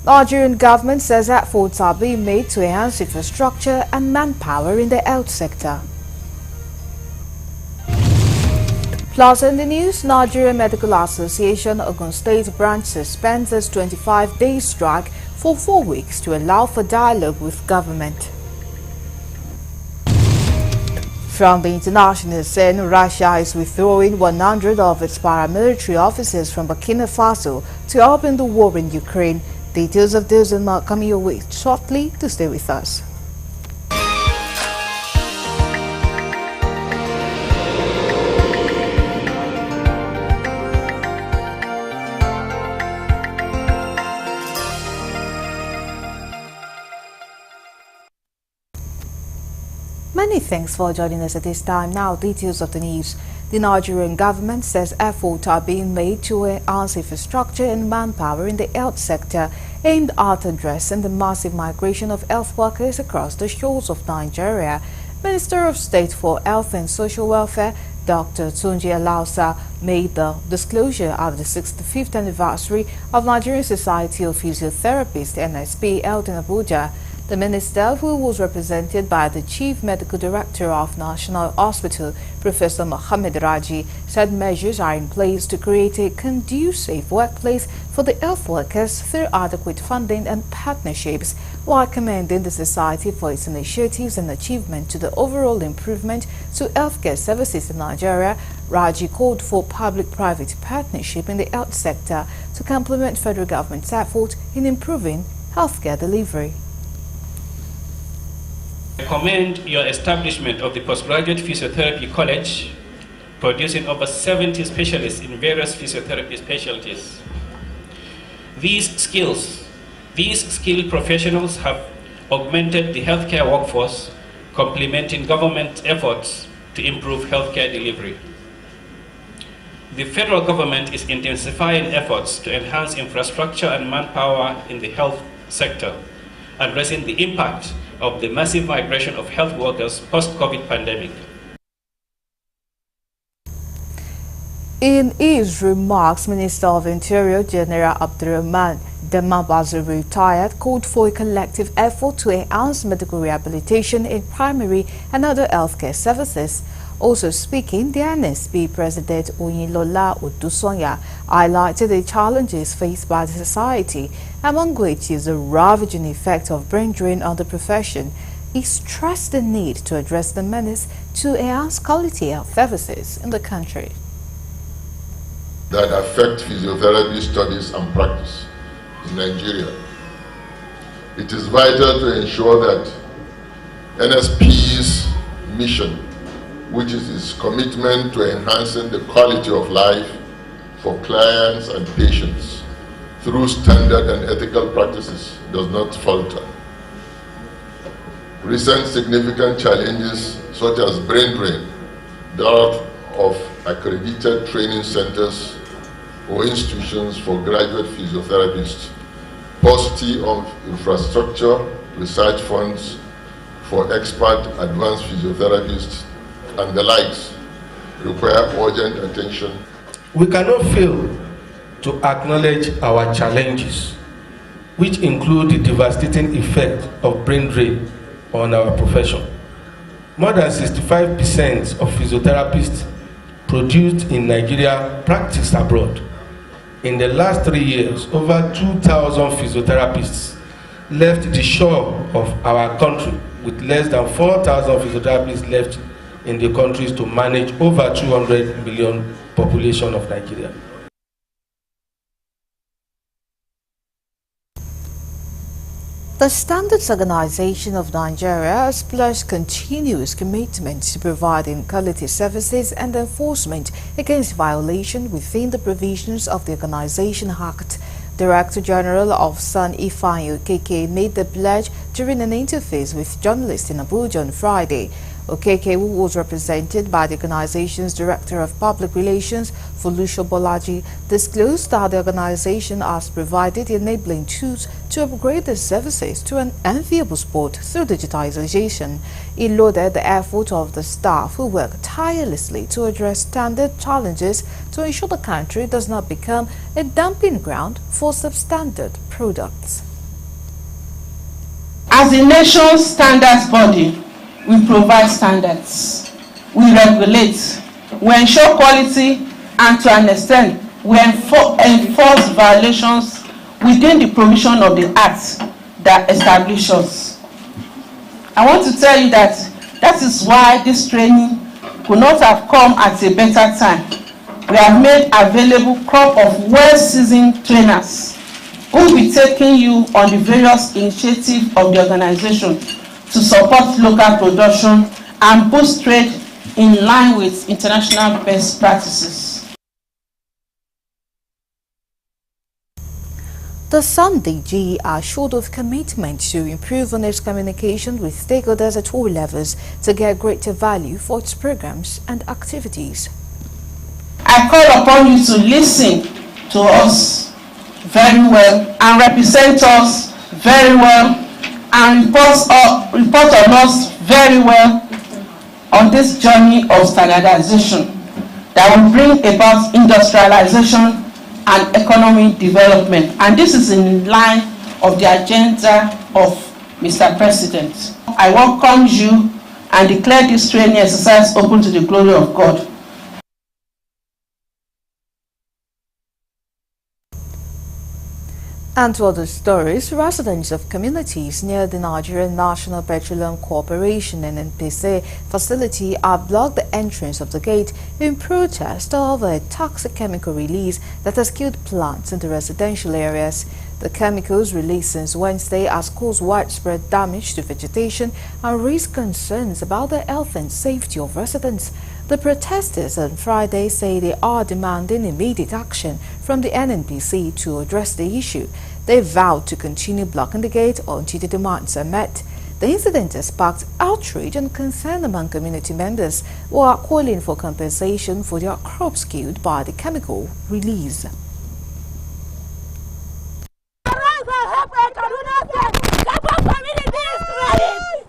Nigerian government says efforts are being made to enhance infrastructure and manpower in the health sector. Plus in the news, Nigerian Medical Association Ogun State branch suspends its 25-day strike for 4 weeks to allow for dialogue with government. From the international scene, Russia is withdrawing 100 of its paramilitary officers from Burkina Faso to help in the war in Ukraine. Details of this and more coming your way shortly. To stay with us. Many thanks for joining us at this time. Now, details of the news. The Nigerian government says efforts are being made to enhance infrastructure and manpower in the health sector aimed at addressing the massive migration of health workers across the shores of Nigeria. Minister of State for Health and Social Welfare, Dr. Tunji Alausa, made the disclosure at the 65th anniversary of Nigerian Society of Physiotherapists (NSP) held in Abuja. The minister, who was represented by the Chief Medical Director of National Hospital, Professor Mohammed Raji, said measures are in place to create a conducive workplace for the health workers through adequate funding and partnerships, while commending the society for its initiatives and achievement to the overall improvement to healthcare services in Nigeria. Raji called for public-private partnership in the health sector to complement federal government's effort in improving healthcare delivery. I commend your establishment of the Postgraduate Physiotherapy College, producing over 70 specialists in various physiotherapy specialties. These skilled professionals have augmented the healthcare workforce, complementing government efforts to improve healthcare delivery. The federal government is intensifying efforts to enhance infrastructure and manpower in the health sector, addressing the impact of the massive migration of health workers post-COVID pandemic. In his remarks, Minister of Interior General Abdurrahman Demabazu, retired, called for a collective effort to enhance medical rehabilitation in primary and other healthcare services. Also speaking, the NSP President Oyinlola Odusonya highlighted the challenges faced by the society, among which is the ravaging effect of brain drain on the profession. He stressed the need to address the menace to enhance quality health services in the country that affect physiotherapy studies and practice in Nigeria. It is vital to ensure that NSP's mission, which is its commitment to enhancing the quality of life for clients and patients through standard and ethical practices, does not falter. Recent significant challenges such as brain drain, dearth of accredited training centers or institutions for graduate physiotherapists, paucity of infrastructure, research funds for expert advanced physiotherapists, and the likes require urgent attention. We cannot fail to acknowledge our challenges, which include the devastating effect of brain drain on our profession. More than 65% of physiotherapists produced in Nigeria practice abroad. In the last 3 years, over 2,000 physiotherapists left the shore of our country, with less than 4,000 physiotherapists left in the countries to manage over 200 million population of Nigeria. The Standards Organization of Nigeria has pledged continuous commitment to providing quality services and enforcement against violation within the provisions of the Organization Act. Director General of SAN Ifeanyi Okeke made the pledge during an interface with journalists in Abuja on Friday. Okeke, who was represented by the organization's Director of Public Relations, Folusho Bolaji, disclosed that the organization has provided enabling tools to upgrade the services to an enviable spot through digitization. He lauded the effort of the staff who work tirelessly to address standard challenges to ensure the country does not become a dumping ground for substandard products. As the nation's standards body, we provide standards, we regulate, we ensure quality, and to an extent, we enforce violations within the provision of the Act that establishes us. I want to tell you that is why this training could not have come at a better time. We have made available crop of well-seasoned trainers who will be taking you on the various initiatives of the organization to support local production and boost trade in line with international best practices. The Sunday G assured of commitment to improve on its communication with stakeholders at all levels to get greater value for its programs and activities. I call upon you to listen to us very well and represent us very well and report on us very well on this journey of standardization that will bring about industrialization and economic development, and this is in line of the agenda of Mr. President. I welcome you and declare this training exercise open to the glory of God. And to other stories, residents of communities near the Nigerian National Petroleum Corporation NNPC facility have blocked the entrance of the gate in protest of a toxic chemical release that has killed plants in the residential areas. The chemicals released since Wednesday has caused widespread damage to vegetation and raised concerns about the health and safety of residents. The protesters on Friday say they are demanding immediate action from the NNPC to address the issue. They vowed to continue blocking the gate until the demands are met. The incident has sparked outrage and concern among community members who are calling for compensation for their crops killed by the chemical release.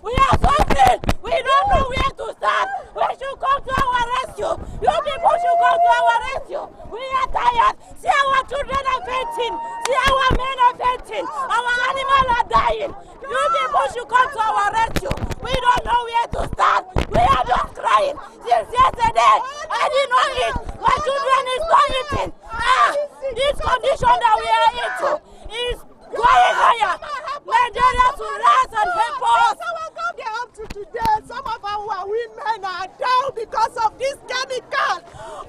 We are suffering. We don't know where to start. We should come to our rescue. You people should come to our rescue. We are tired. See our children are fainting. See our men are fainting. Our animals are dying. You people should come to our rescue. We don't know where to start. We are just crying since yesterday. I did not eat. My children is not eating. This condition that we are into is going higher. Nigeria to rise and help us. Up to today, some of our women are down because of this chemical.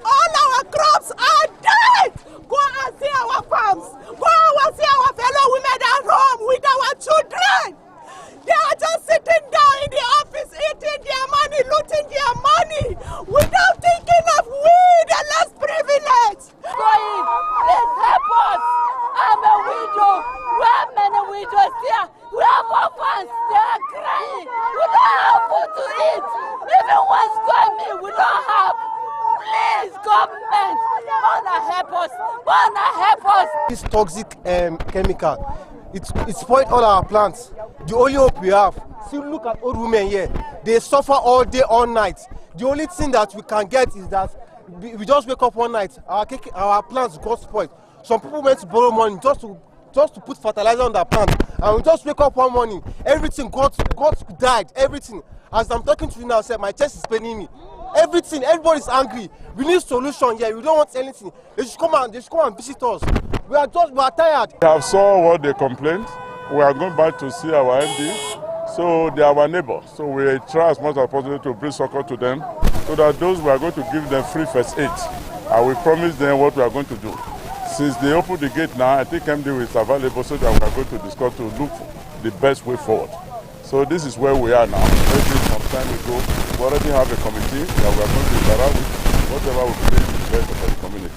All our crops are dead. Go and see our farms. Go and see our fellow women at home with our children. They are just sitting down in the office, eating their money, looting their money, without thinking of we, the less privileged. Please help us. I'm a widow. We have many widows here. We have orphans. They are crying. We don't have food to eat. Even one square meal we don't have. Please, government, wanna help us. Wanna help us. This toxic chemical, it spoiled all our plants. The only hope we have. See, look at old women here. They suffer all day, all night. The only thing that we can get is that we just wake up one night, our plants got spoiled. Some people went to borrow money just to put fertilizer on their plant, and we just wake up one morning, everything got died, everything. As I'm talking to you now, sir, my chest is paining me. Everything, everybody's angry. We need solution here. We don't want anything. They should come and visit us. We are tired. We have saw what they complained. We are going back to see our MD. So they are our neighbors. So we try as much as possible to bring succor to them, so that those we are going to give them free first aid. And we promise them what we are going to do. Since they opened the gate now, I think MD is available so that we are going to discuss to look for the best way forward. So this is where we are now. Maybe some time ago, we already have a committee that we are going to interact with, whatever we believe is best for the community.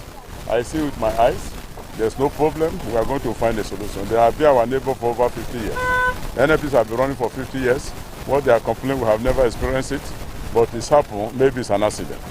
I see with my eyes, there's no problem. We are going to find a solution. They have been our neighbor for over 50 years. NFPs have been running for 50 years. What they are complaining, we have never experienced it, but it's happened. Maybe it's an accident.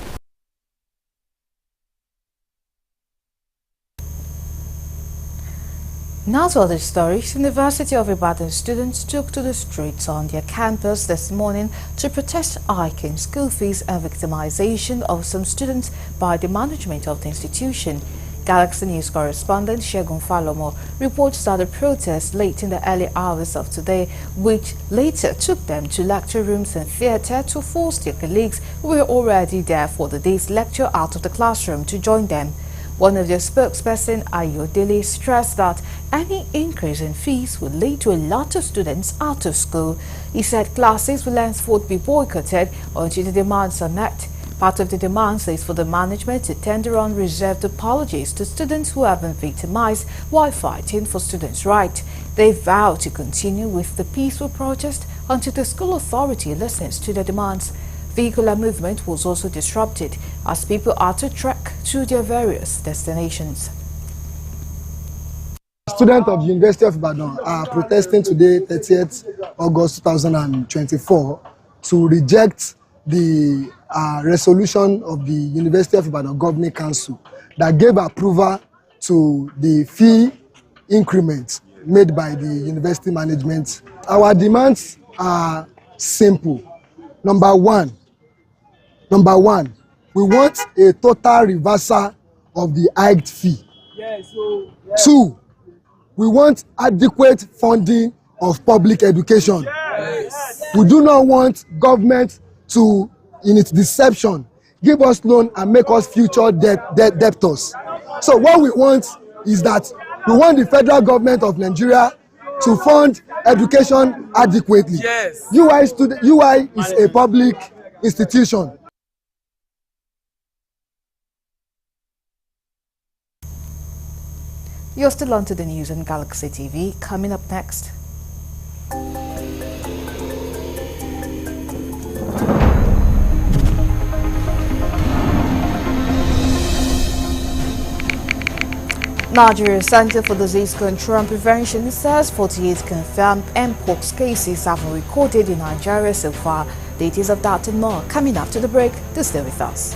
Now to other stories, University of Ibadan students took to the streets on their campus this morning to protest hiking school fees and victimization of some students by the management of the institution. Galaxy News correspondent Shegun Falomo reports that the protest late in the early hours of today, which later took them to lecture rooms and theatre to force their colleagues who were already there for the day's lecture out of the classroom to join them. One of their spokesperson, Ayodele, stressed that any increase in fees would lead to a lot of students out of school. He said classes will henceforth be boycotted until the demands are met. Part of the demands is for the management to tender unreserved apologies to students who have been victimized while fighting for students' rights. They vow to continue with the peaceful protest until the school authority listens to their demands. Vehicular movement was also disrupted as people had to trek to their various destinations. Students of the University of Ibadan are protesting today, 30th August 2024, to reject the resolution of the University of Ibadan Governing Council that gave approval to the fee increment made by the university management. Our demands are simple. Number one, we want a total reversal of the hiked fee. Two, we want adequate funding of public education. We do not want government to, in its deception, give us loan and make us future debtors. So what we want is that we want the federal government of Nigeria to fund education adequately. UI is a public institution. You're still on to the news on Galaxy TV. Coming up next. Nigeria Center for Disease Control and Prevention says 48 confirmed Mpox cases have been recorded in Nigeria so far. Details of that and more coming after the break. Do stay with us.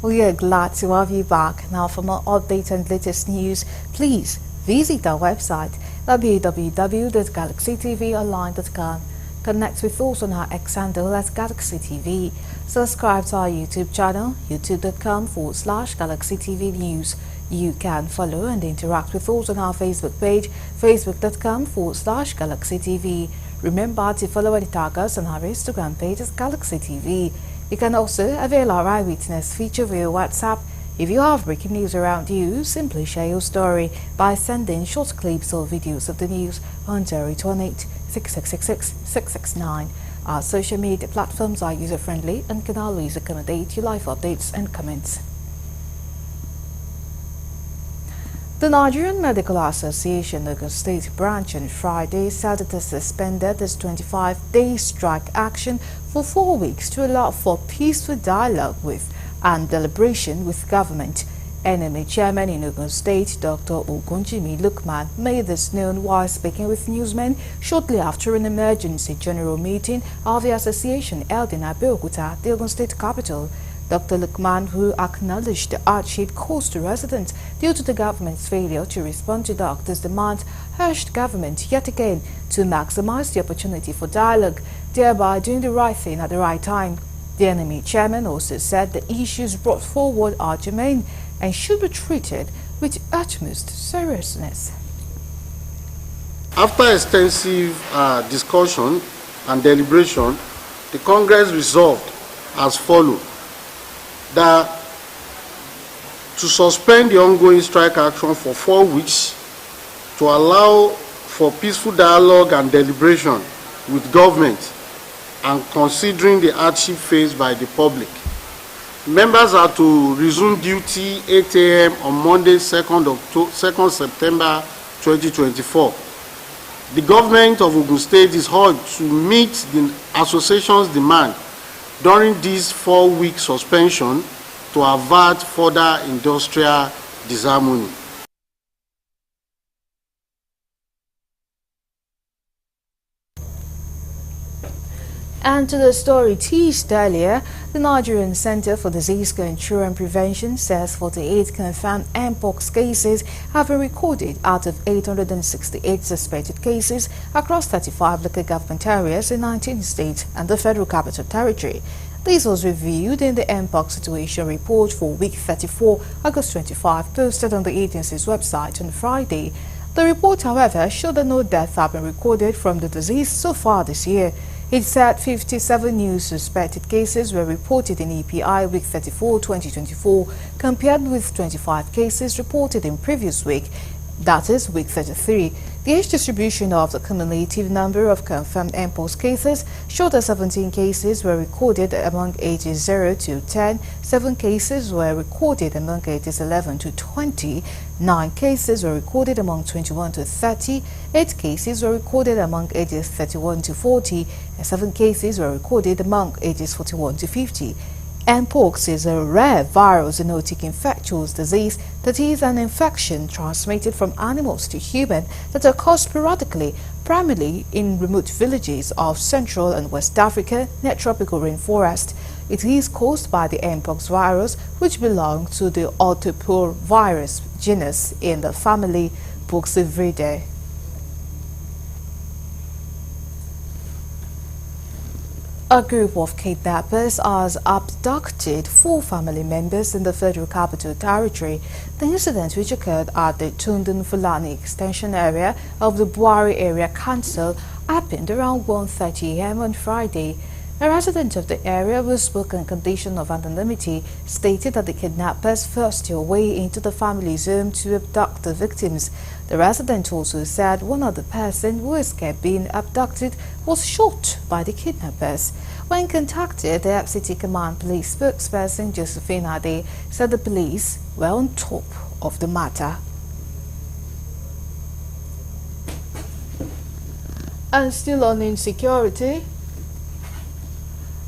We are glad to have you back. Now, for more updates and latest news, please visit our website www.galaxytvonline.com. Connect with us on our X handle at Galaxy TV. Subscribe to our YouTube channel, youtube.com/Galaxy TV News. You can follow and interact with us on our Facebook page, facebook.com/Galaxy TV. Remember to follow and tag us on our Instagram page as Galaxy TV. You can also avail our eyewitness feature via WhatsApp. If you have breaking news around you, simply share your story by sending short clips or videos of the news on 0818 6666 669. Our social media platforms are user-friendly and can always accommodate your live updates and comments. The Nigerian Medical Association Ogun State branch on Friday said it has suspended its 25-day strike action for 4 weeks to allow for peaceful dialogue with and deliberation with government. NMA chairman in Ogun State, Dr. Ogunjimi Lukman, made this known while speaking with newsmen shortly after an emergency general meeting of the association held in Abeokuta, the Ogun State capital. Dr. Lukman, who acknowledged the hardship caused to residents due to the government's failure to respond to doctors' demands, urged government yet again to maximize the opportunity for dialogue, thereby doing the right thing at the right time. The NMA chairman also said the issues brought forward are germane and should be treated with utmost seriousness. After extensive discussion and deliberation, the Congress resolved as follows: that to suspend the ongoing strike action for 4 weeks to allow for peaceful dialogue and deliberation with government and considering the hardship faced by the public. Members are to resume duty 8 a.m. on Monday, 2nd September 2024. The government of Ogun State is urged to meet the association's demand during this 4-week suspension to avert further industrial disharmony. And to the story teased earlier, the Nigerian Center for Disease Control and Prevention says 48 confirmed Mpox cases have been recorded out of 868 suspected cases across 35 local government areas in 19 states and the Federal Capital Territory. This was reviewed in the Mpox Situation Report for week 34, August 25, posted on the agency's website on Friday. The report, however, showed that no deaths have been recorded from the disease so far this year. It said 57 new suspected cases were reported in EPI week 34, 2024, compared with 25 cases reported in previous week, that is week 33. The age distribution of the cumulative number of confirmed Mpox cases showed that 17 cases were recorded among ages 0 to 10, 7 cases were recorded among ages 11 to 20, 9 cases were recorded among 21 to 30, 8 cases were recorded among ages 31 to 40, and 7 cases were recorded among ages 41 to 50. Mpox is a rare viral zoonotic infectious disease that is an infection transmitted from animals to human that occurs sporadically, primarily in remote villages of Central and West Africa near tropical rainforest. It is caused by the Mpox virus, which belongs to the virus genus in the family Poxviridae. A group of kidnappers has abducted 4 family members in the Federal Capital Territory. The incident, which occurred at the Tundun Fulani Extension area of the Buari Area Council, happened around 1:30 a.m. on Friday. A resident of the area who spoke on condition of anonymity stated that the kidnappers forced their way into the family's home to abduct the victims. The resident also said one of the person who escaped being abducted was shot by the kidnappers. When contacted, the FCT Command Police spokesperson Josephine Ade said the police were on top of the matter. And still on insecurity,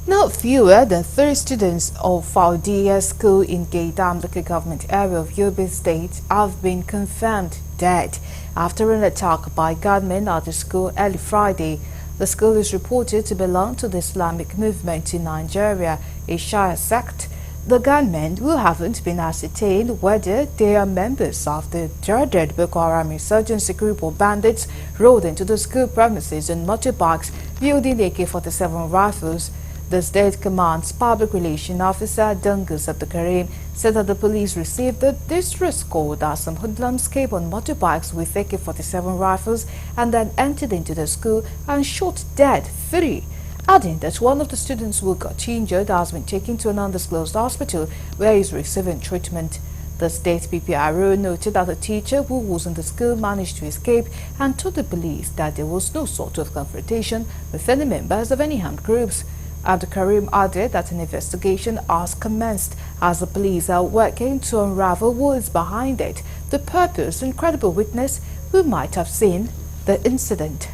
not fewer than 3 students of Faudia School in Gaydam local government area of Yobe State have been confirmed dead after an attack by gunmen at the school early Friday. The school is reported to belong to the Islamic movement in Nigeria, a Shia sect. The gunmen, who haven't been ascertained whether they are members of the dreaded Boko Haram insurgency group or bandits, rode into the school premises on motorbikes wielding AK-47 rifles. The State Command's Public Relations Officer, Dungus Abdulkarim, said that the police received the distress call that some hoodlums came on motorbikes with AK-47 rifles and then entered into the school and shot dead 3, adding that one of the students who got injured has been taken to an undisclosed hospital where he is receiving treatment. The state PPRO noted that the teacher who was in the school managed to escape and told the police that there was no sort of confrontation with any members of any armed groups. Abdulkarim added that an investigation has commenced as the police are working to unravel who is behind it, the purpose and credible witness who might have seen the incident.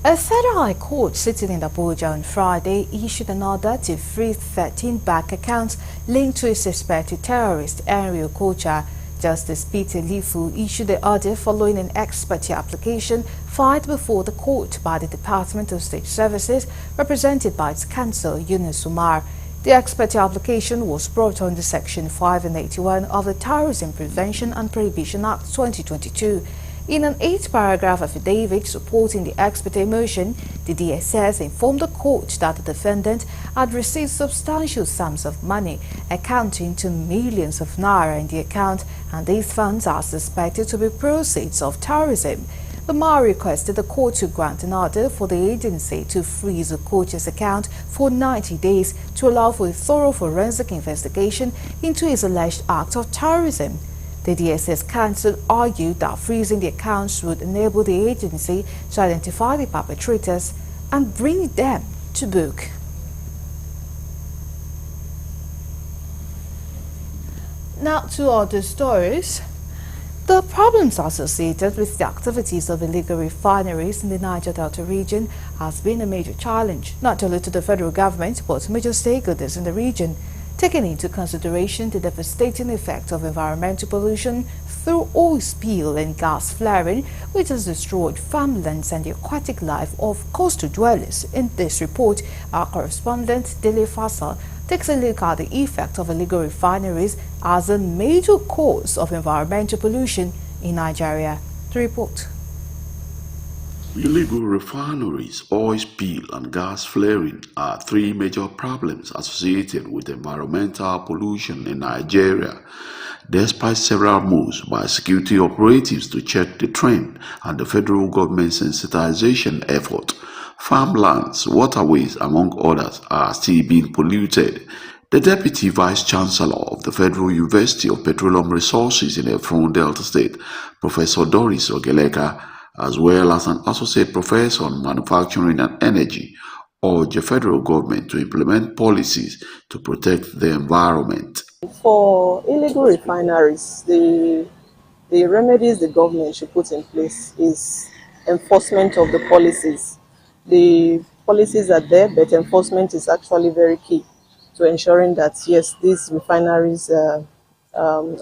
A federal high court sitting in Abuja on Friday issued an order to freeze 13 bank accounts linked to a suspected terrorist, Henry Okocha. Justice Peter Lifu issued the order following an ex parte application filed before the court by the Department of State Services, represented by its counsel, Yunus Umar. The ex parte application was brought under Section 5 and 81 of the Terrorism Prevention and Prohibition Act 2022. In an 8-paragraph affidavit supporting the ex parte motion, the DSS informed the court that the defendant had received substantial sums of money, amounting to millions of naira in the account, and these funds are suspected to be proceeds of terrorism. The MAR requested the court to grant an order for the agency to freeze the coach's account for 90 days to allow for a thorough forensic investigation into his alleged act of terrorism. The DSS counsel argued that freezing the accounts would enable the agency to identify the perpetrators and bring them to book. Now to other stories. The problems associated with the activities of illegal refineries in the Niger Delta region has been a major challenge, not only to the federal government, but to major stakeholders in the region, taking into consideration the devastating effect of environmental pollution through oil spill and gas flaring, which has destroyed farmlands and the aquatic life of coastal dwellers. In this report, our correspondent, Dele Fasa, takes a look at the effect of illegal refineries as a major cause of environmental pollution in Nigeria. The report. Illegal refineries, oil spill and gas flaring are three major problems associated with environmental pollution in Nigeria. Despite several moves by security operatives to check the trend and the federal government's sensitization effort, farmlands, waterways, among others, are still being polluted. The Deputy Vice Chancellor of the Federal University of Petroleum Resources in Efron Delta State, Professor Doris Ogeleka, as well as an Associate Professor on Manufacturing and Energy, urge the federal government to implement policies to protect the environment. For illegal refineries, the remedies the government should put in place is enforcement of the policies. The policies are there, but enforcement is actually very key to ensuring that, yes, these refineries are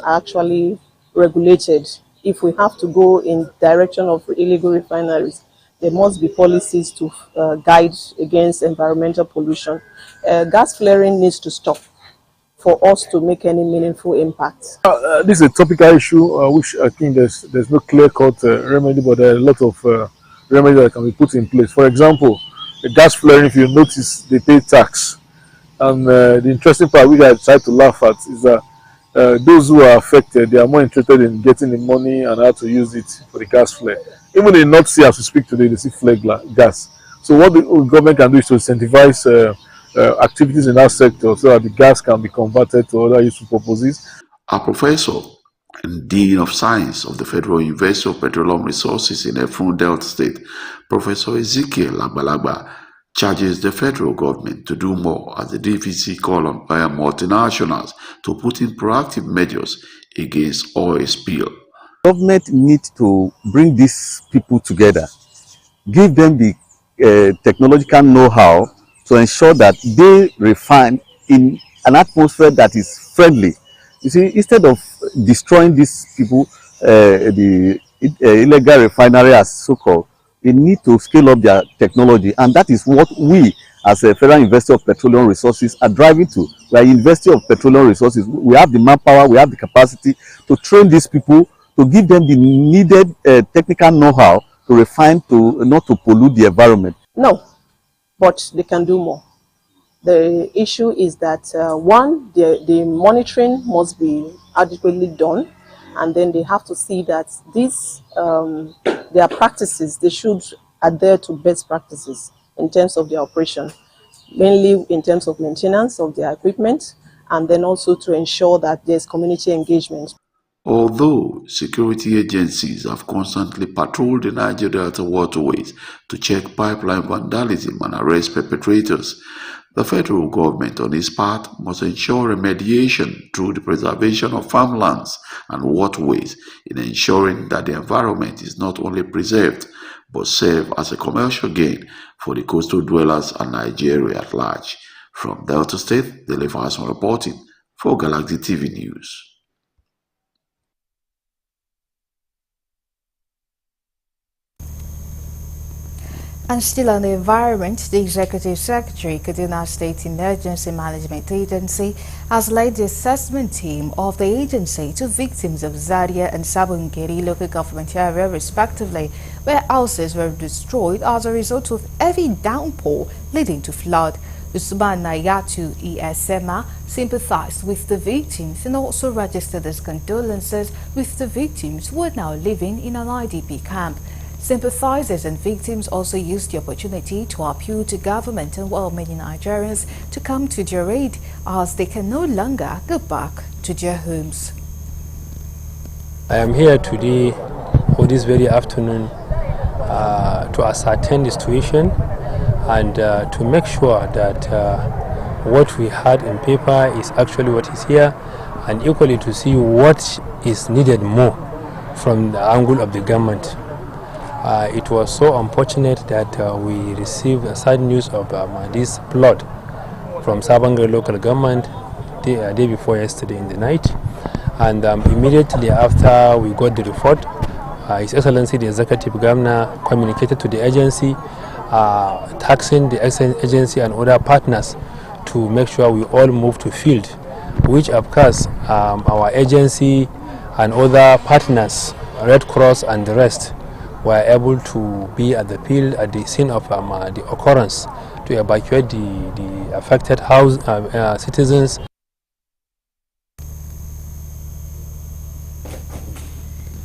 actually regulated. If we have to go in direction of illegal refineries, there must be policies to guide against environmental pollution. Gas flaring needs to stop for us to make any meaningful impact. This is a topical issue which I think there's no clear-cut remedy, but there are a lot of remedies that can be put in place. For example, the gas flaring, if you notice, they pay tax. And the interesting part which I try to laugh at is that those who are affected, they are more interested in getting the money and how to use it for the gas flare. Even in North Sea, as we speak today, they see flare gas. So what the government can do is to incentivize activities in that sector so that the gas can be converted to other useful purposes. A professor and Dean of Science of the Federal University of Petroleum Resources in Efron Delta State, Professor Ezekiel Agbalagba, charges the federal government to do more as the DVC call on multinationals to put in proactive measures against oil spill. Government needs to bring these people together, give them the technological know-how to ensure that they refine in an atmosphere that is friendly. You see, instead of destroying these people, the illegal refinery as so-called, they need to scale up their technology, and that is what we as a Federal University of Petroleum Resources are driving to. We are University of Petroleum Resources. We have the manpower, we have the capacity to train these people, to give them the needed technical know-how to refine, to not to pollute the environment. No, but they can do more. The issue is that one, the monitoring must be adequately done, and then they have to see that these their practices, they should adhere to best practices in terms of their operation, mainly in terms of maintenance of their equipment, and then also to ensure that there's community engagement. Although security agencies have constantly patrolled the Niger Delta waterways to check pipeline vandalism and arrest perpetrators, the federal government on its part must ensure remediation through the preservation of farmlands and waterways in ensuring that the environment is not only preserved but serve as a commercial gain for the coastal dwellers and Nigeria at large. From Delta State, the Lefason reporting for Galaxy TV News. And still on the environment, the Executive Secretary, Kaduna State Emergency Management Agency, has led the assessment team of the agency to victims of Zaria and Sabungeri local government area, respectively, where houses were destroyed as a result of heavy downpour leading to flood. Usman Nayatu Esema sympathized with the victims and also registered his condolences with the victims who are now living in an IDP camp. Sympathizers and victims also used the opportunity to appeal to government and well-meaning Nigerians to come to their aid as they can no longer go back to their homes. I am here today or this very afternoon to ascertain the situation and to make sure that what we had in paper is actually what is here, and equally to see what is needed more from the angle of the government. It was so unfortunate that we received sad news of this flood from Sabangari local government day before yesterday in the night, and immediately after we got the report, His Excellency the Executive Governor communicated to the agency, taxing the agency and other partners to make sure we all move to field, which of course our agency and other partners, Red Cross and the rest, were able to be at the field at the scene of the occurrence to evacuate the affected citizens.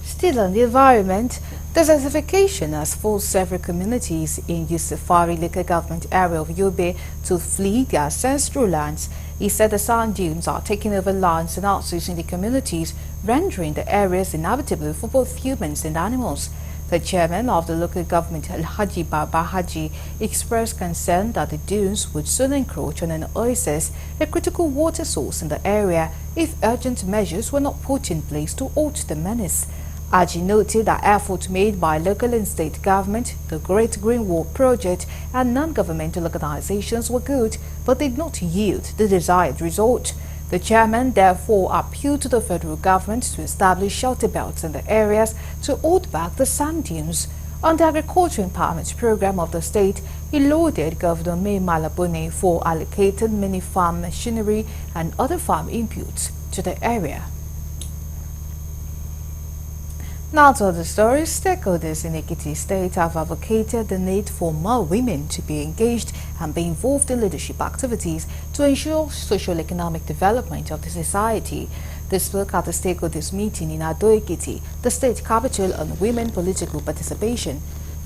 Still on the environment, desertification has forced several communities in Yusufari local government area of Yobe to flee their ancestral lands. He said the sand dunes are taking over lands and houses in the communities, rendering the areas inhabitable for both humans and animals. The chairman of the local government, Alhaji Baba Haji, expressed concern that the dunes would soon encroach on an oasis, a critical water source in the area, if urgent measures were not put in place to halt the menace. Haji noted that efforts made by local and state government, the Great Green Wall Project and non-governmental organizations were good, but did not yield the desired result. The chairman therefore appealed to the federal government to establish shelter belts in the areas to hold back the sand dunes. On the Agriculture Empowerment Program of the state, he lauded Governor May Malabune for allocating many farm machinery and other farm inputs to the area. Now to other stories, stakeholders in Ekiti State have advocated the need for more women to be engaged and be involved in leadership activities to ensure social-economic development of the society. They spoke at the stakeholders meeting in Ado Ekiti, the state capital, on women political participation.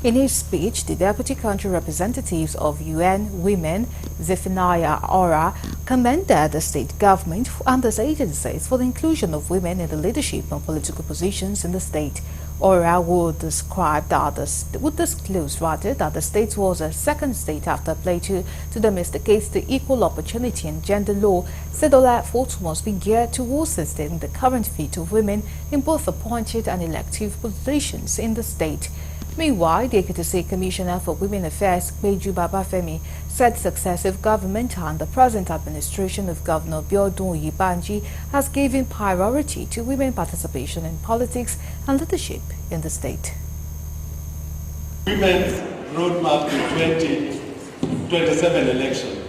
In his speech, the Deputy Country Representatives of UN Women, Zephaniah Ora, commended the state government and its agencies for the inclusion of women in the leadership and political positions in the state. Ora would disclose that the state was a second state after Plateau to domesticate the equal opportunity and gender law, said all efforts must be geared towards sustaining the current fate of women in both appointed and elective positions in the state. Meanwhile, the Ekiti State Commissioner for Women Affairs, Peju Babafemi, said successive government and the present administration of Governor Biodun Yibanji has given priority to women participation in politics and leadership in the state. Women's roadmap to 2027 election.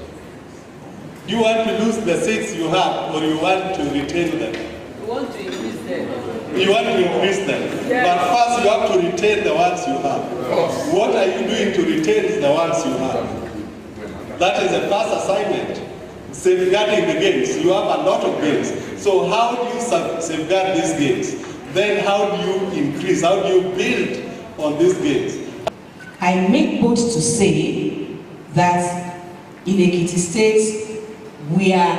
Do you want to lose the seats you have, or you want to retain them? We want to increase them. You want to increase them, yes. But first you have to retain the ones you have. Yes. What are you doing to retain the ones you have? That is the first assignment. Safeguarding the gains. You have a lot of gains. So how do you safeguard these gains? Then how do you increase? How do you build on these gains? I make bold to say that in Ekiti State we are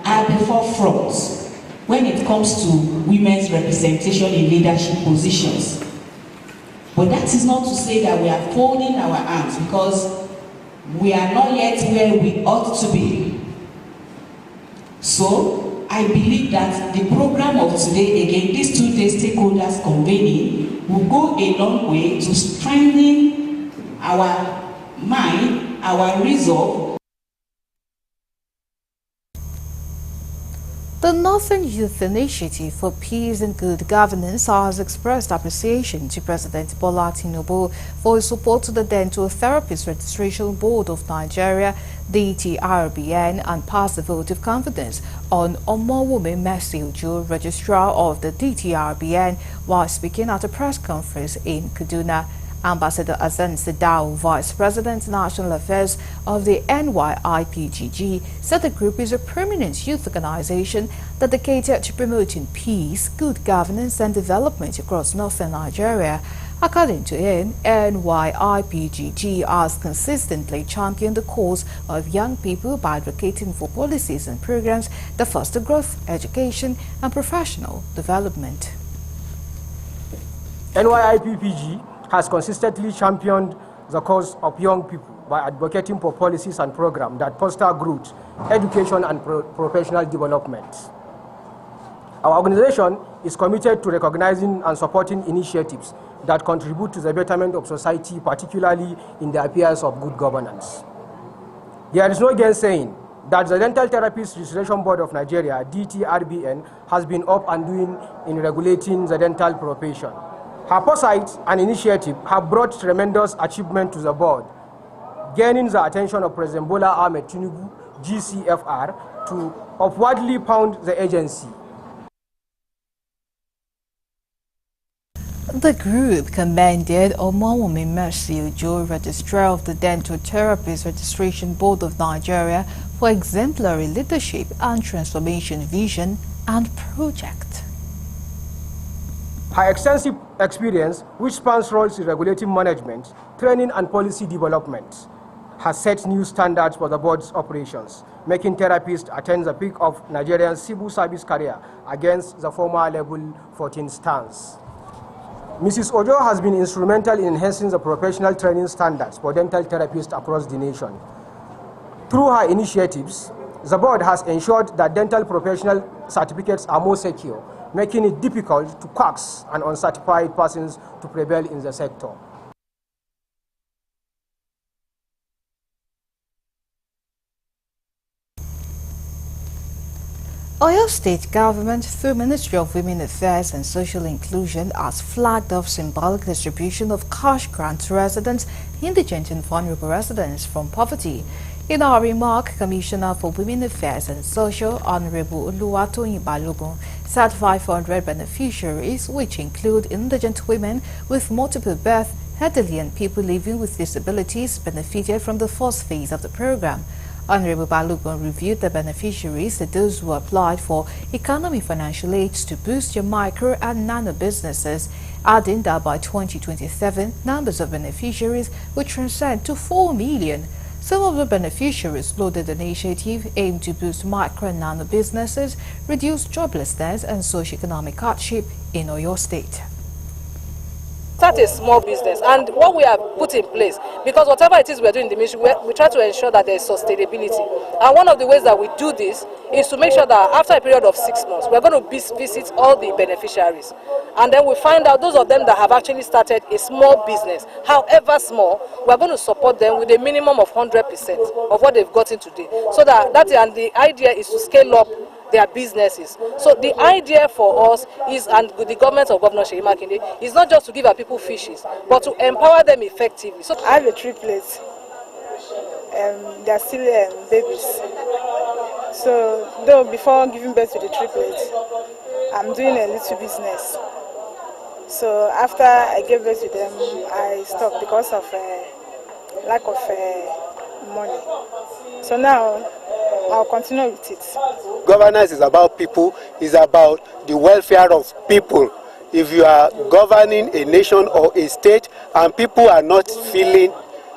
at the forefront when it comes to women's representation in leadership positions. But that is not to say that we are folding our arms, because we are not yet where we ought to be. So I believe that the program of today, again, these 2 days stakeholders convening, will go a long way to strengthening our mind, our resolve. The Northern Youth Initiative for Peace and Good Governance has expressed appreciation to President Bola Tinubu for his support to the Dental Therapists Registration Board of Nigeria, DTRBN, and passed the vote of confidence on Omowumi Mercy Ojo, Registrar of the DTRBN, while speaking at a press conference in Kaduna. Ambassador Azan Sedao, Vice President National Affairs of the NYIPGG, said the group is a permanent youth organization dedicated to promoting peace, good governance and development across northern Nigeria. According to him, NYIPGG has consistently championed the cause of young people by advocating for policies and programs that foster growth, education and professional development. NYIPGG has consistently championed the cause of young people by advocating for policies and programs that foster growth, education and professional development. Our organization is committed to recognizing and supporting initiatives that contribute to the betterment of society, particularly in the affairs of good governance. There is no gainsaying that the Dental Therapists Registration Board of Nigeria, DTRBN, has been up and doing in regulating the dental profession. Her foresight and initiative have brought tremendous achievement to the board, gaining the attention of President Bola Ahmed Tinubu, GCFR, to upwardly pound the agency. The group commended Omawumi Mercy Ojo, Registrar of the Dental Therapists Registration Board of Nigeria, for exemplary leadership and transformation vision and project. Her extensive experience, which spans roles in regulating management, training and policy development, has set new standards for the board's operations, making therapists attain the peak of Nigerian civil service career against the former level 14 stance. Mrs. Ojo has been instrumental in enhancing the professional training standards for dental therapists across the nation. Through her initiatives, the board has ensured that dental professional certificates are more secure, making it difficult to quacks and uncertified persons to prevail in the sector. Oyo State Government, through Ministry of Women Affairs and Social Inclusion, has flagged off symbolic distribution of cash grants to residents, indigent and vulnerable residents from poverty. In our remark, Commissioner for Women Affairs and Social, Honorable Oluwatoyin Balogun, said 500 beneficiaries, which include indigent women with multiple birth, elderly and people living with disabilities, benefited from the first phase of the program. Honorable Balogun reviewed the beneficiaries, those who applied for economic financial aids to boost your micro and nano businesses, adding that by 2027, numbers of beneficiaries will transcend to 4 million. Some of the beneficiaries lauded the initiative aimed to boost micro and nano businesses, reduce joblessness and socio-economic hardship in Oyo State. Start a small business, and what we have put in place, because whatever it is we're doing in the ministry, we try to ensure that there is sustainability. And one of the ways that we do this is to make sure that after a period of 6 months, we're going to visit all the beneficiaries. And then we find out those of them that have actually started a small business, however small, we're going to support them with a minimum of 100% of what they've gotten today. So and the idea is to scale up their businesses. So the idea for us is, and with the government of Governor Seyi Makinde, is not just to give our people fishes, but to empower them effectively. So I have a triplets. They are still babies. So though before giving birth to the triplets, I'm doing a little business. So after I gave birth to them, I stopped because of lack of money. So now I'll continue with it. Governance is about people, is about the welfare of people. If you are governing a nation or a state and people are not feeling,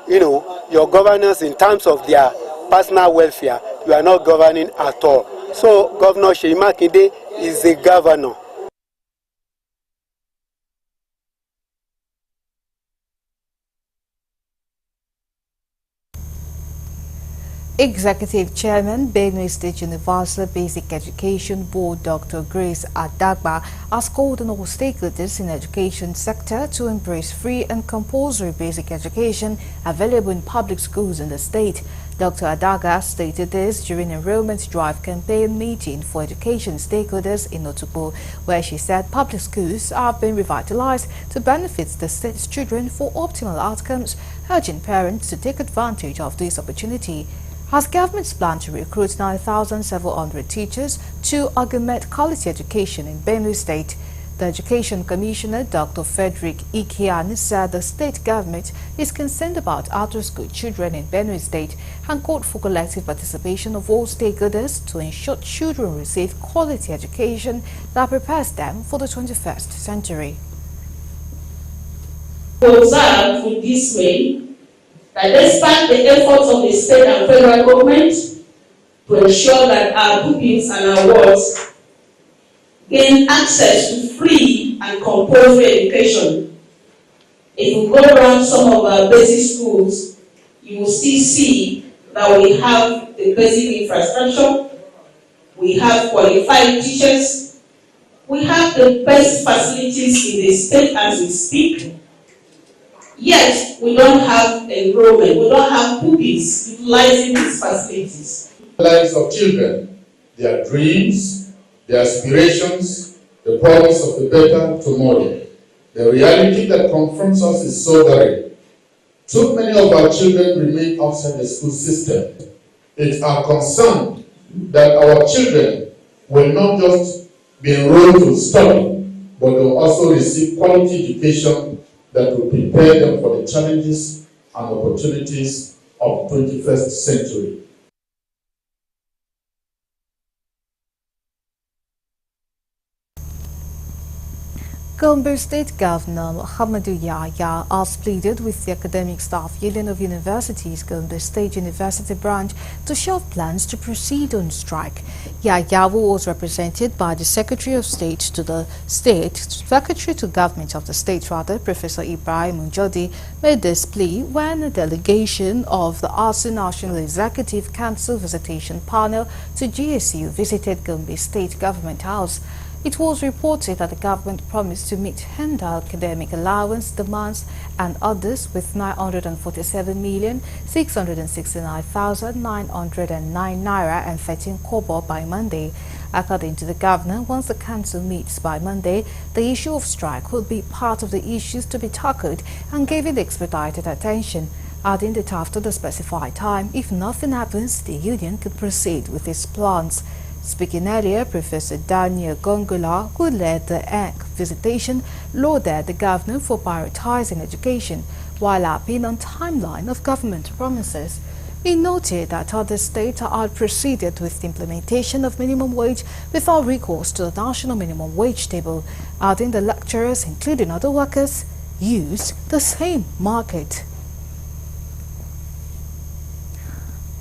your governance in terms of their personal welfare, you are not governing at all. So Governor Seyi Makinde is a governor. Executive Chairman, Benue State Universal Basic Education Board, Dr. Grace Adagba, has called on all stakeholders in the education sector to embrace free and compulsory basic education available in public schools in the state. Dr. Adagba stated this during enrollment drive campaign meeting for education stakeholders in Otukpo, where she said public schools have been revitalized to benefit the state's children for optimal outcomes, urging parents to take advantage of this opportunity. As government's plan to recruit 9,700 teachers to augment quality education in Benue State, the Education Commissioner, Dr. Frederick Ikian, said the state government is concerned about out-of-school children in Benue State and called for collective participation of all stakeholders to ensure children receive quality education that prepares them for the 21st century. We observe in this way that despite the efforts of the state and federal government to ensure that our pupils and our wards gain access to free and compulsory education, if you go around some of our basic schools, you will still see that we have the basic infrastructure, we have qualified teachers, We have the best facilities in the state as we speak, yet we don't have enrollment, we don't have pupils utilizing these facilities. The lives of children, their dreams, their aspirations, the promise of a better tomorrow. The reality that confronts us is sobering. Too many of our children remain outside the school system. It's our concern that our children will not just be enrolled to study, but will also receive quality education that will prepare them for the challenges and opportunities of the 21st century. Gombe State Governor Muhammadu Yahya has pleaded with the Academic Staff Union of Universities Gombe State University branch to shelve plans to proceed on strike. Yahya, who was represented by the Secretary of State to the State, Secretary to Government of the State, Professor Ibrahim Njodi, made this plea when a delegation of the ASU National Executive Council Visitation Panel to GSU visited Gombe State Government House. It was reported that the government promised to meet tender academic allowance demands and others with 947,669,909 naira and 13 kobo by Monday. According to the governor, once the council meets by Monday, the issue of strike will be part of the issues to be tackled and given expedited attention, adding that after the specified time, if nothing happens, the union could proceed with its plans. Speaking earlier, Professor Daniel Gongola, who led the EC visitation, lauded the governor for prioritizing education while harping on timeline of government promises. He noted that other states had proceeded with the implementation of minimum wage without recourse to the national minimum wage table, adding the lecturers, including other workers, use the same market.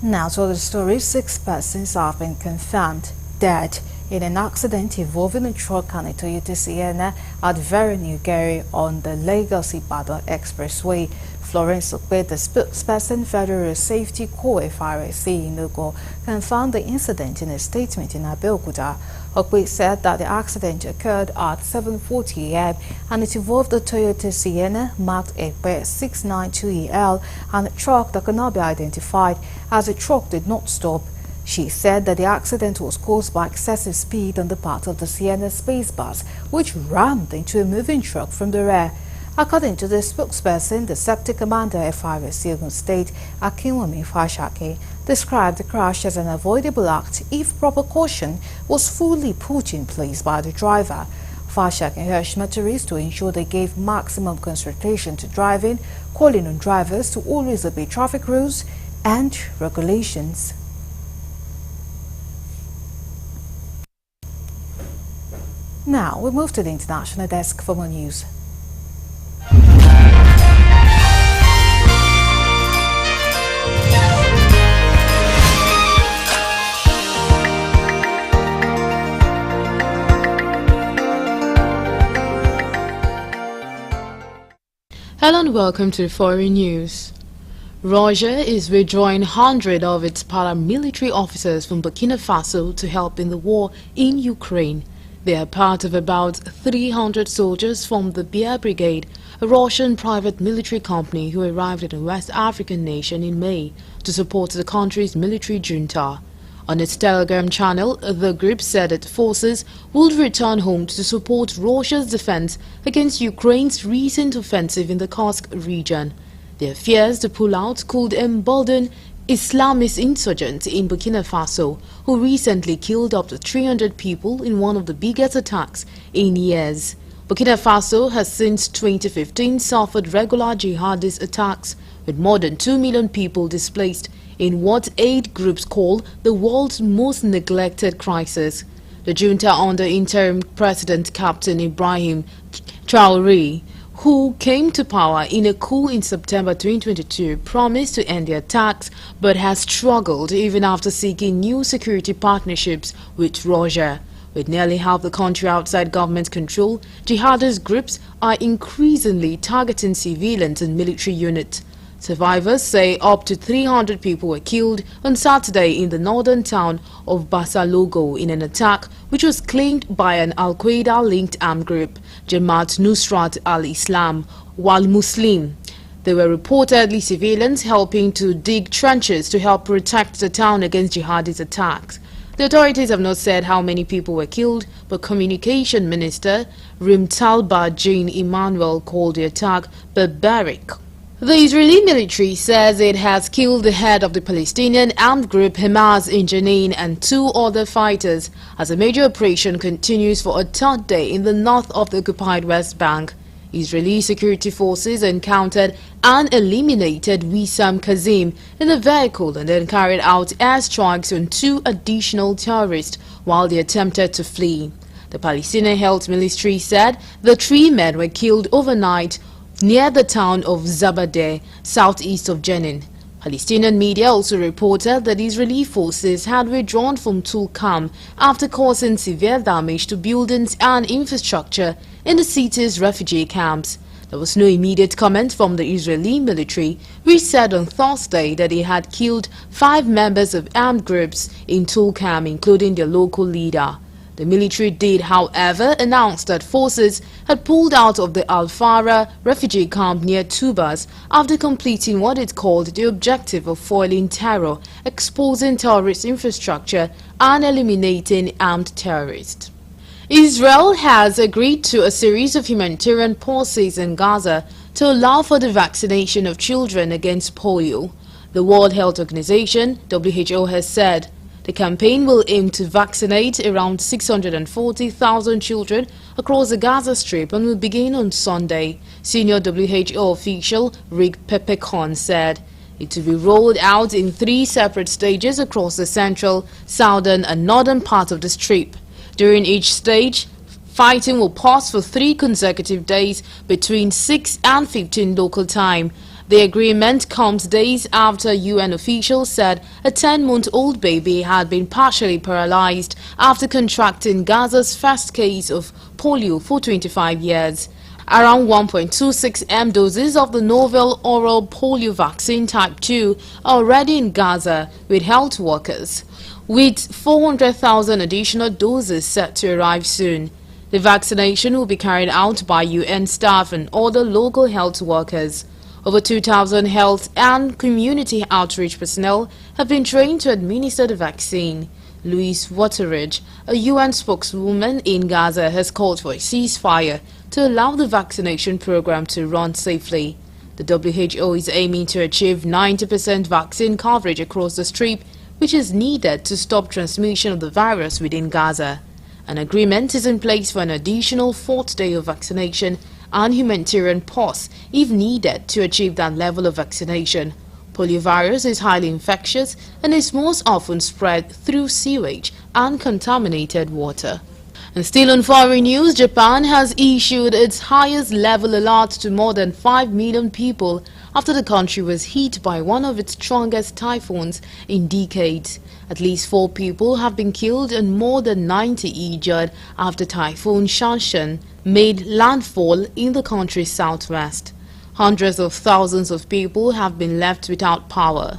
Now to the story, 6 persons have been confirmed dead in an accident involving a truck and a Toyota Sienna at Veroniugeri on the Lagos-Ibadan Expressway. Florence Okpe, the spokesperson, Federal Safety Corps FRSC in Ogo, confirmed the incident in a statement in Abeokuta. Okpe said that the accident occurred at 7:40 a.m. and it involved a Toyota Sienna marked Ekpe 692EL and a truck that could not be identified as the truck did not stop. She said that the accident was caused by excessive speed on the part of the Sienna space bus, which rammed into a moving truck from the rear. According to the spokesperson, the sector commander FRSC Ogun State, Akinwumi Fashake, described the crash as an avoidable act if proper caution was fully put in place by the driver. Fashake urged motorists to ensure they gave maximum concentration to driving, calling on drivers to always obey traffic rules and regulations. Now we move to the international desk for more news. Hello and welcome to the foreign news. Russia is withdrawing 100 of its paramilitary officers from Burkina Faso to help in the war in Ukraine. They are part of about 300 soldiers from the Bear Brigade, a Russian private military company who arrived in a West African nation in May to support the country's military junta. On its Telegram channel, the group said its forces would return home to support Russia's defense against Ukraine's recent offensive in the Kursk region. Their fears to pull out could embolden Islamist insurgents in Burkina Faso, who recently killed up to 300 people in one of the biggest attacks in years. Burkina Faso has since 2015 suffered regular jihadist attacks, with more than 2 million people displaced in what aid groups call the world's most neglected crisis. The junta under interim President Captain Ibrahim Traoré, who came to power in a coup in September 2022, promised to end the attacks but has struggled even after seeking new security partnerships with Russia. With nearly half the country outside government control, jihadist groups are increasingly targeting civilians and military units. Survivors say up to 300 people were killed on Saturday in the northern town of Basalogo in an attack which was claimed by an Al-Qaeda-linked armed group, Jamaat Nusrat al-Islam wal Muslim. There were reportedly civilians helping to dig trenches to help protect the town against jihadist attacks. The authorities have not said how many people were killed, but Communication Minister Rimtalba Jean Emmanuel called the attack barbaric. The Israeli military says it has killed the head of the Palestinian armed group Hamas in Jenin and 2 other fighters as a major operation continues for a 3rd day in the north of the occupied West Bank. Israeli security forces encountered and eliminated Wissam Kazim in a vehicle and then carried out airstrikes on 2 additional terrorists while they attempted to flee. The Palestinian Health Ministry said the 3 men were killed overnight near the town of Zabadeh, southeast of Jenin. Palestinian media also reported that Israeli forces had withdrawn from Tulkarm after causing severe damage to buildings and infrastructure in the city's refugee camps. There was no immediate comment from the Israeli military, which said on Thursday that it had killed 5 members of armed groups in Tulkarm, including their local leader. The military did, however, announce that forces had pulled out of the Al-Farah refugee camp near Tubas after completing what it called the objective of foiling terror, exposing terrorist infrastructure, and eliminating armed terrorists. Israel has agreed to a series of humanitarian policies in Gaza to allow for the vaccination of children against polio. The World Health Organization, WHO, has said the campaign will aim to vaccinate around 640,000 children across the Gaza Strip and will begin on Sunday. Senior WHO official Rick Peppercorn said it will be rolled out in 3 separate stages across the central, southern and northern part of the Strip. During each stage, fighting will pause for 3 consecutive days between 6 and 15 local time. The agreement comes days after UN officials said a 10-month-old baby had been partially paralyzed after contracting Gaza's first case of polio for 25 years. Around 1.26 M doses of the novel oral polio vaccine type 2 are already in Gaza with health workers, with 400,000 additional doses set to arrive soon. The vaccination will be carried out by UN staff and other local health workers. Over 2,000 health and community outreach personnel have been trained to administer the vaccine. Louise Wateridge, a UN spokeswoman in Gaza, has called for a ceasefire to allow the vaccination program to run safely. The WHO is aiming to achieve 90% vaccine coverage across the Strip, which is needed to stop transmission of the virus within Gaza. An agreement is in place for an additional 4th day of vaccination and humanitarian pause if needed to achieve that level of vaccination. Poliovirus is highly infectious and is most often spread through sewage and contaminated water. And still on foreign news, Japan has issued its highest level alert to more than 5 million people after the country was hit by one of its strongest typhoons in decades. At least 4 people have been killed and more than 90 injured after Typhoon Shanshan made landfall in the country's southwest. Hundreds of thousands of people have been left without power.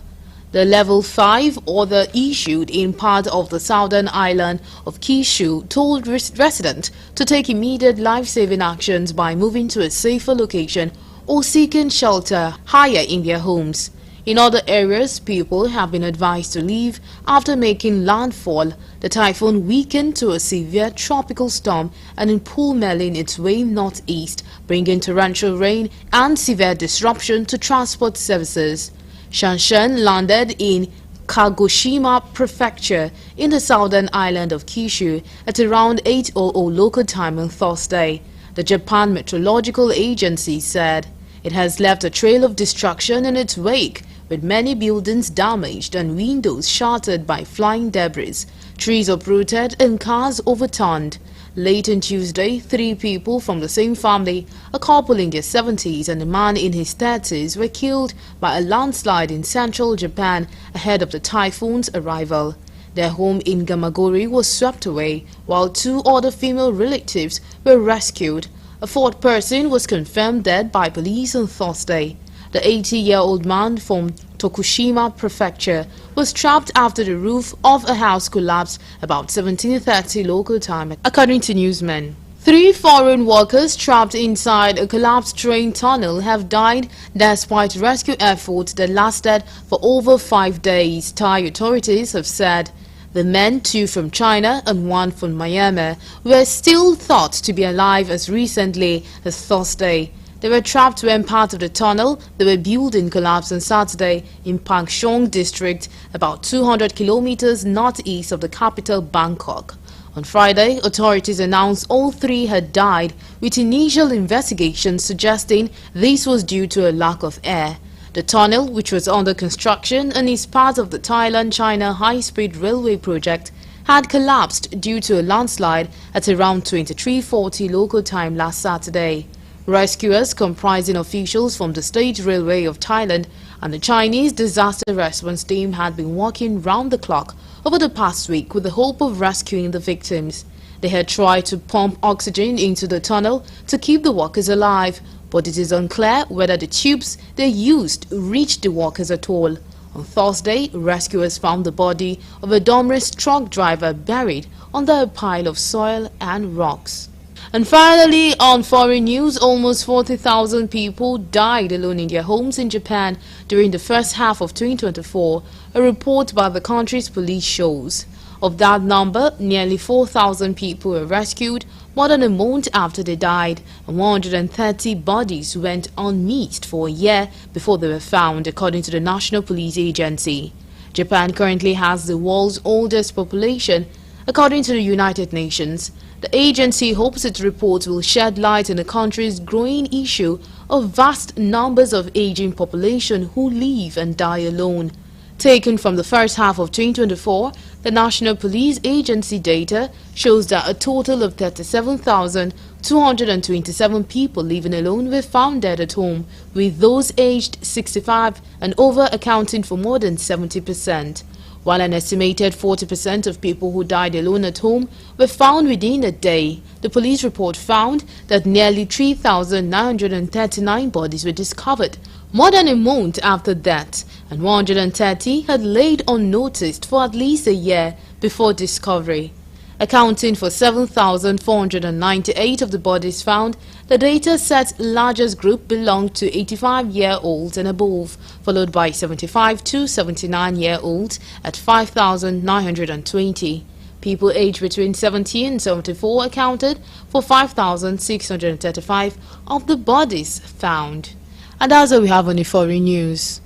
The level 5 order issued in part of the southern island of Kyushu told residents to take immediate life-saving actions by moving to a safer location or seeking shelter higher in their homes. In other areas, people have been advised to leave after making landfall. The typhoon weakened to a severe tropical storm and in pulling its way northeast, bringing torrential rain and severe disruption to transport services. Shanshan landed in Kagoshima Prefecture in the southern island of Kyushu at around 8:00 local time on Thursday. The Japan Meteorological Agency said it has left a trail of destruction in its wake, with many buildings damaged and windows shattered by flying debris, trees uprooted and cars overturned. Late on Tuesday, 3 people from the same family, a couple in their 70s and a man in his 30s, were killed by a landslide in central Japan ahead of the typhoon's arrival. Their home in Gamagori was swept away, while 2 other female relatives were rescued. A 4th person was confirmed dead by police on Thursday. The 80-year-old man from Tokushima Prefecture was trapped after the roof of a house collapsed about 17:30 local time, according to newsmen. 3 foreign workers trapped inside a collapsed train tunnel have died despite rescue efforts that lasted for over 5 days, Thai authorities have said. The men, 2 from China and 1 from Myanmar, were still thought to be alive as recently as Thursday. They were trapped when part of the tunnel they were building collapsed on Saturday in Pangchong district, about 200 kilometers northeast of the capital Bangkok. On Friday, authorities announced all 3 had died, with initial investigations suggesting this was due to a lack of air. The tunnel, which was under construction and is part of the Thailand-China high-speed railway project, had collapsed due to a landslide at around 23:40 local time last Saturday. Rescuers comprising officials from the State Railway of Thailand and the Chinese disaster response team had been working round the clock over the past week with the hope of rescuing the victims. They had tried to pump oxygen into the tunnel to keep the workers alive, but it is unclear whether the tubes they used reached the workers at all. On Thursday, rescuers found the body of a Domrese truck driver buried under a pile of soil and rocks. And finally, on foreign news, almost 40,000 people died alone in their homes in Japan during the first half of 2024, a report by the country's police shows. Of that number, nearly 4,000 people were rescued more than a month after they died, and 130 bodies went unmissed for a year before they were found, according to the National Police Agency. Japan currently has the world's oldest population, according to the United Nations. The agency hopes its report will shed light on the country's growing issue of vast numbers of aging population who live and die alone. Taken from the first half of 2024, the National Police Agency data shows that a total of 37,227 people living alone were found dead at home, with those aged 65 and over accounting for more than 70%. While an estimated 40% of people who died alone at home were found within a day, the police report found that nearly 3,939 bodies were discovered more than a month after that, and 130 had laid unnoticed for at least a year before discovery. Accounting for 7,498 of the bodies found, the data set's largest group belonged to 85-year-olds and above, followed by 75 to 79-year-olds at 5,920. People aged between 70 and 74 accounted for 5,635 of the bodies found. And that's all we have on the foreign news.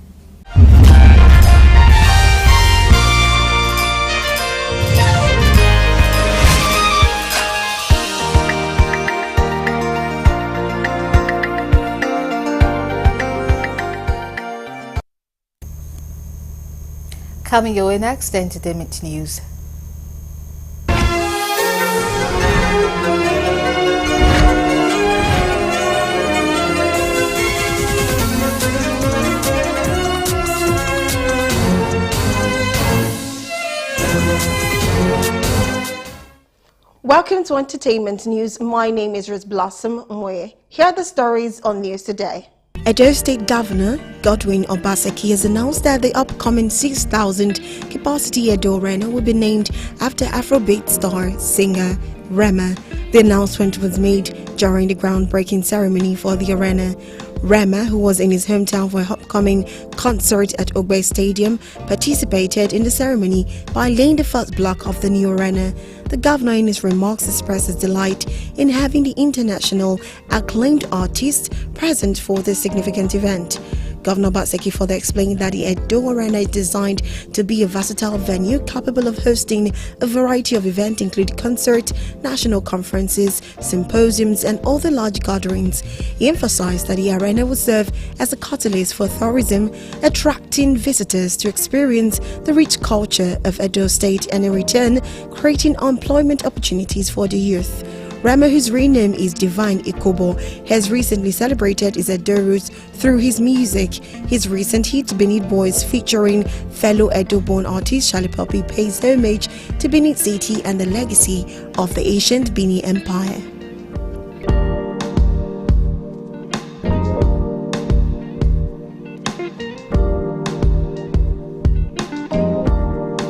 Coming your way next, entertainment news. Welcome to Entertainment News. My name is Rose Blossom Mwe. Here are the stories on News Today. Edo State Governor Godwin Obaseki has announced that the upcoming 6,000 capacity Edo Arena will be named after Afrobeat star singer Rema. The announcement was made during the groundbreaking ceremony for the arena. Rema, who was in his hometown for an upcoming concert at Ogbe Stadium, participated in the ceremony by laying the first block of the new arena. The governor in his remarks expressed his delight in having the international acclaimed artist present for this significant event. Governor Obaseki further explained that the Edo Arena is designed to be a versatile venue capable of hosting a variety of events including concerts, national conferences, symposiums and other large gatherings. He emphasized that the arena will serve as a catalyst for tourism, attracting visitors to experience the rich culture of Edo State and in return creating employment opportunities for the youth. Rema, whose real name is Divine Ikobo, has recently celebrated his Edo roots through his music. His recent hit, Benin Boys, featuring fellow Edo-born artist Charlie Poppy, pays homage to Benin City and the legacy of the ancient Benin Empire.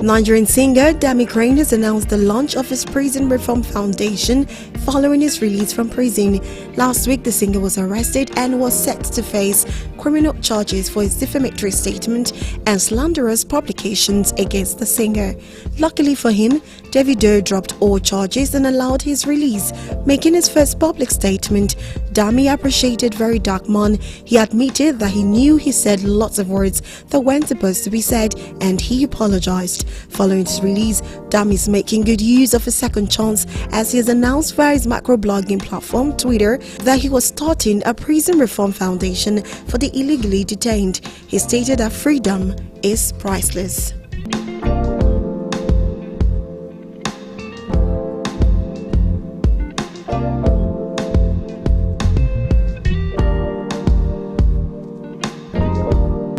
Nigerian singer Dami Crane has announced the launch of his Prison Reform Foundation following his release from prison. Last week, the singer was arrested and was set to face criminal charges for his defamatory statement and slanderous publications against the singer. Luckily for him, Davido dropped all charges and allowed his release. Making his first public statement, Dami appreciated Very Dark Man. He admitted that he knew he said lots of words that weren't supposed to be said, and he apologized. Following his release, Dami is making good use of a second chance, as he has announced via his macro-blogging platform Twitter that he was starting a prison reform foundation for the illegally detained. He stated that freedom is priceless.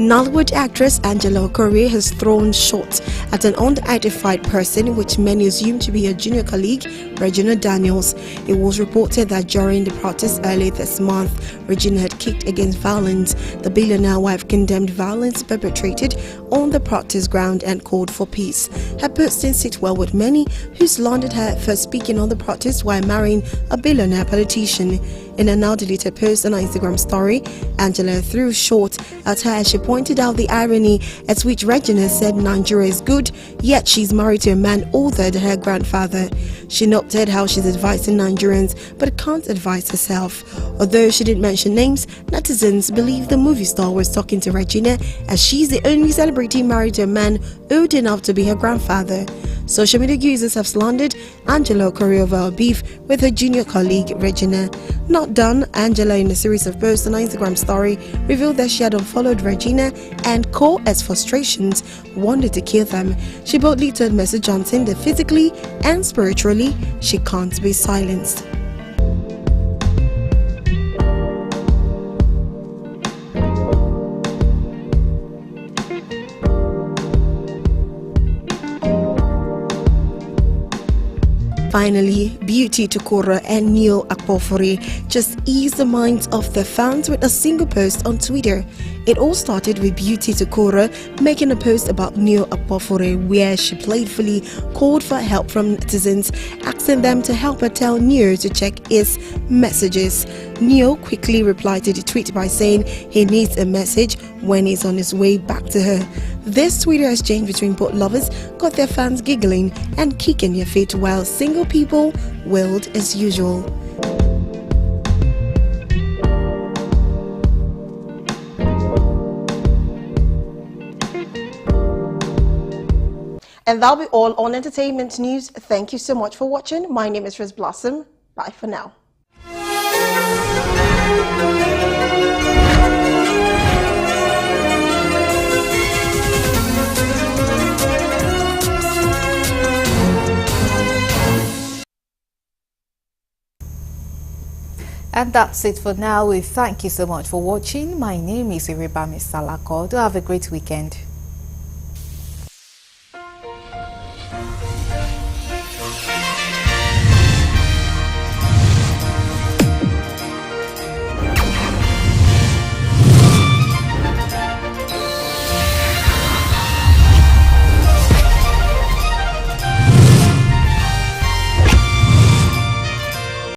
Nollywood actress Angela Okorie has thrown shots at an unidentified person which many assume to be a junior colleague, Regina Daniels. It was reported that during the protest early this month, Regina had kicked against violence. The billionaire wife condemned violence perpetrated on the protest ground and called for peace. Her posting sit well with many who slandered her for speaking on the protest while marrying a billionaire politician. In a now deleted post on her Instagram story, Angela threw short at her as she pointed out the irony at which Regina said Nigeria is good, yet she's married to a man older than her grandfather. She noted how she's advising Nigerians but can't advise herself. Although she didn't mention names, netizens believe the movie star was talking to Regina, as she's the only celebrity married to a man old enough to be her grandfather. Social media users have slandered Angela Okorie over her beef with her junior colleague Regina. Not done, Angela, in a series of posts on her Instagram story, revealed that she had unfollowed Regina and as frustrations wanted to kill them. She boldly told Mr. Johnson that physically and spiritually she can't be silenced. Finally, Beauty Tukura and Neo Akpofore just eased the minds of their fans with a single post on Twitter. It all started with Beauty Tukura making a post about Neo Akpofore where she playfully called for help from netizens, asking them to help her tell Neo to check his messages. Neo quickly replied to the tweet by saying he needs a message when he's on his way back to her. This Twitter exchange between both lovers got their fans giggling and kicking their feet while single people wailed as usual. And that'll be all on entertainment news. Thank you so much for watching. My name is Riz Blossom. Bye for now. And that's it for now. We thank you so much for watching. My name is Iribami Salako. Do have a great weekend.